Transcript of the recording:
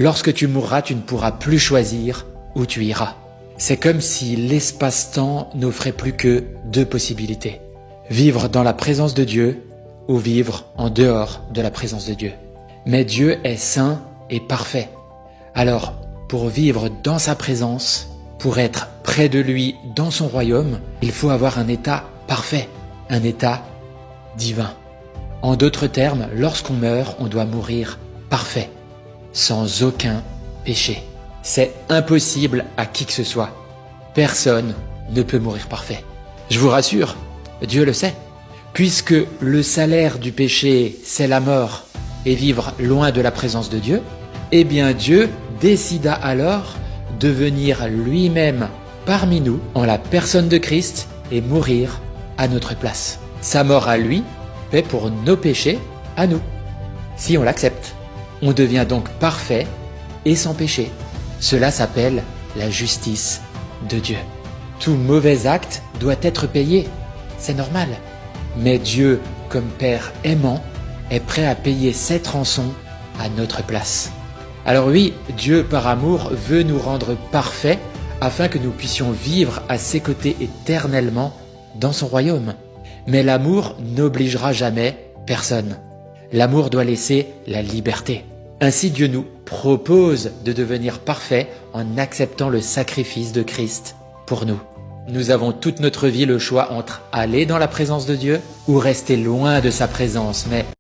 Lorsque tu mourras, tu ne pourras plus choisir où tu iras. C'est comme si l'espace-temps n'offrait plus que deux possibilités. Vivre dans la présence de Dieu ou vivre en dehors de la présence de Dieu. Mais Dieu est saint et parfait. Alors, pour vivre dans sa présence, pour être près de lui dans son royaume, il faut avoir un état parfait, un état divin. En d'autres termes, lorsqu'on meurt, on doit mourir parfait, sans aucun péché. C'est impossible à qui que ce soit. Personne ne peut mourir parfait. Je vous rassure, Dieu le sait. Puisque le salaire du péché, c'est la mort et vivre loin de la présence de Dieu, eh bien Dieu décida alors de venir lui-même parmi nous en la personne de Christ et mourir à notre place. Sa mort à lui paie pour nos péchés à nous. Si on l'accepte, on devient donc parfait et sans péché. Cela s'appelle la justice de Dieu. Tout mauvais acte doit être payé, c'est normal. Mais Dieu, comme Père aimant, est prêt à payer cette rançon à notre place. Alors oui, Dieu par amour veut nous rendre parfaits afin que nous puissions vivre à ses côtés éternellement dans son royaume. Mais l'amour n'obligera jamais personne. L'amour doit laisser la liberté. Ainsi Dieu nous propose de devenir parfaits en acceptant le sacrifice de Christ pour nous. Nous avons toute notre vie le choix entre aller dans la présence de Dieu ou rester loin de sa présence, mais